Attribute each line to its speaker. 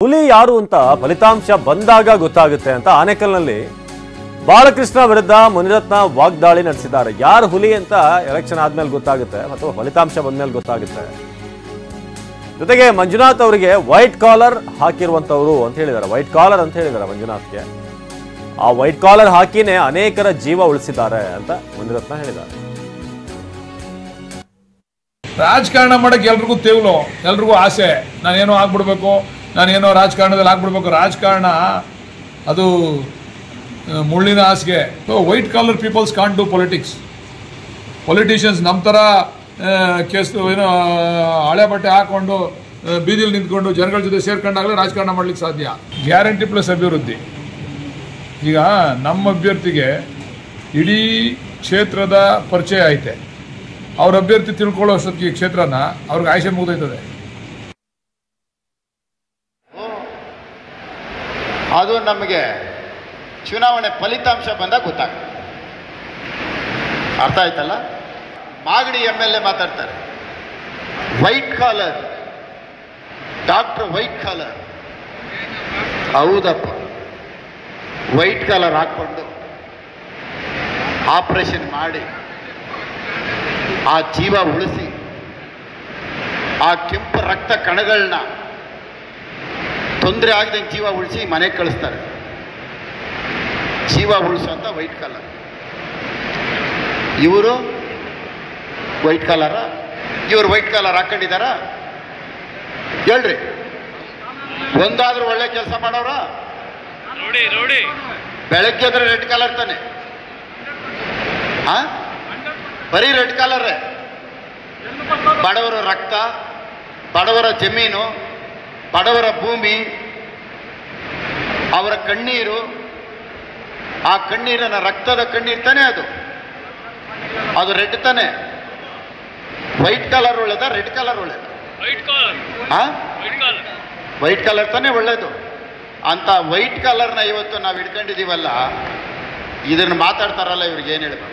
Speaker 1: ಹುಲಿ ಯಾರು ಅಂತ ಫಲಿತಾಂಶ ಬಂದಾಗ ಗೊತ್ತಾಗುತ್ತೆ ಅಂತ ಆನೇಕಲ್ನಲ್ಲಿ ಬಾಲಕೃಷ್ಣ ವಿರುದ್ಧ ಮುನಿರತ್ನ ವಾಗ್ದಾಳಿ ನಡೆಸಿದ್ದಾರೆ. ಯಾರು ಹುಲಿ ಅಂತ ಎಲೆಕ್ಷನ್ ಆದ್ಮೇಲೆ ಗೊತ್ತಾಗುತ್ತೆ ಅಥವಾ ಫಲಿತಾಂಶ ಬಂದ್ಮೇಲೆ ಗೊತ್ತಾಗುತ್ತೆ. ಜೊತೆಗೆ ಮಂಜುನಾಥ್ ಅವರಿಗೆ ವೈಟ್ ಕಾಲರ್ ಹಾಕಿರುವಂತವ್ರು ಅಂತ ಹೇಳಿದ್ದಾರೆ. ವೈಟ್ ಕಾಲರ್ ಅಂತ ಹೇಳಿದ್ದಾರೆ ಮಂಜುನಾಥ್ಗೆ. ಆ ವೈಟ್ ಕಾಲರ್ ಹಾಕಿನೇ ಅನೇಕರ ಜೀವ ಉಳಿಸಿದ್ದಾರೆ ಅಂತ ಮುನಿರತ್ನ ಹೇಳಿದ್ದಾರೆ.
Speaker 2: ರಾಜಕಾರಣ ಮಾಡಕ್ಕೆ ಎಲ್ರಿಗೂ ತೇವಲು, ಎಲ್ರಿಗೂ ಆಸೆ, ನಾನೇನೋ ಆಗ್ಬಿಡ್ಬೇಕು, ನಾನೇನೋ ರಾಜಕಾರಣದಲ್ಲಿ ಆಗ್ಬಿಡ್ಬೇಕು. ರಾಜಕಾರಣ ಅದು ಮುಳ್ಳಿನ ಹಾಸಿಗೆ. White collar peoples can't do politics. Politicians ನಮ್ಮ ಥರ ಕೇಸ್ ಏನೋ ಹಳೆ ಬಟ್ಟೆ ಹಾಕೊಂಡು ಬೀದಿಲಿ ನಿಂತ್ಕೊಂಡು ಜನಗಳ ಜೊತೆ ಸೇರ್ಕೊಂಡಾಗಲೇ ರಾಜಕಾರಣ ಮಾಡ್ಲಿಕ್ಕೆ ಸಾಧ್ಯ. ಗ್ಯಾರಂಟಿ ಪ್ಲಸ್ ಅಭಿವೃದ್ಧಿ. ಈಗ ನಮ್ಮ ಅಭ್ಯರ್ಥಿಗೆ ಇಡೀ ಕ್ಷೇತ್ರದ ಪರಿಚಯ ಐತೆ. ಅವ್ರ ಅಭ್ಯರ್ಥಿ ತಿಳ್ಕೊಳ್ಳೋ ಅಷ್ಟೊತ್ತಿಗೆ ಕ್ಷೇತ್ರನ ಅವ್ರಿಗೆ ಆಯ್ಕೆ ಮುಗಿದೈತದೆ.
Speaker 3: ಅದು ನಮಗೆ ಚುನಾವಣೆ ಫಲಿತಾಂಶ ಬಂದಾಗ ಗೊತ್ತಾಗುತ್ತೆ. ಅರ್ಥ ಆಯ್ತಲ್ಲ? ಮಾಗಡಿ MLA ಮಾತಾಡ್ತಾರೆ, white collar, doctor white collar. ಹೌದಪ್ಪ, ವೈಟ್ ಕಾಲರ್ ಹಾಕ್ಕೊಂಡು ಆಪರೇಷನ್ ಮಾಡಿ ಆ ಜೀವ ಉಳಿಸಿ ಆ ಕೆಂಪು ರಕ್ತ ಕಣಗಳನ್ನ ತೊಂದರೆ ಆಗದಂಗೆ ಜೀವ ಉಳಿಸಿ ಮನೆಗೆ ಕಳಿಸ್ತಾರೆ. ಜೀವ ಉಳಿಸೋಂಥ ವೈಟ್ ಕಾಲರ್. ಇವರು ವೈಟ್ ಕಾಲರ? ಇವರು ವೈಟ್ ಕಾಲರ್ ಹಾಕೊಂಡಿದಾರ? ಹೇಳ್ರಿ, ಒಂದಾದ್ರೂ ಒಳ್ಳೆ ಕೆಲಸ ಮಾಡೋರ? ಬೆಳಗ್ಗೆ ಅಂದ್ರೆ ರೆಡ್ ಕಾಲರ್ ತಾನೆ, ಬರೀ ರೆಡ್ ಕಾಲರೇ. ಬಡವರ ರಕ್ತ, ಬಡವರ ಜಮೀನು, ಬಡವರ ಭೂಮಿ, ಅವರ ಕಣ್ಣೀರು, ಆ ಕಣ್ಣೀರನ್ನ ರಕ್ತದ ಕಣ್ಣೀರು ತಾನೆ ಅದು ರೆಡ್ ತಾನೆ. ವೈಟ್ ಕಲರ್ ಒಳ್ಳೇದ, ರೆಡ್ ಕಲರ್ ಒಳ್ಳೇದ? ವೈಟ್ ಕಲರ್ ತಾನೆ ಒಳ್ಳೇದು. ಅಂತ ವೈಟ್ ಕಲರ್ನ ಇವತ್ತು ನಾವು ಇಟ್ಕೊಂಡಿದೀವಲ್ಲ, ಇದನ್ನು ಮಾತಾಡ್ತಾರಲ್ಲ, ಇವ್ರಿಗೆ ಏನು ಹೇಳ್ಬೇಕು?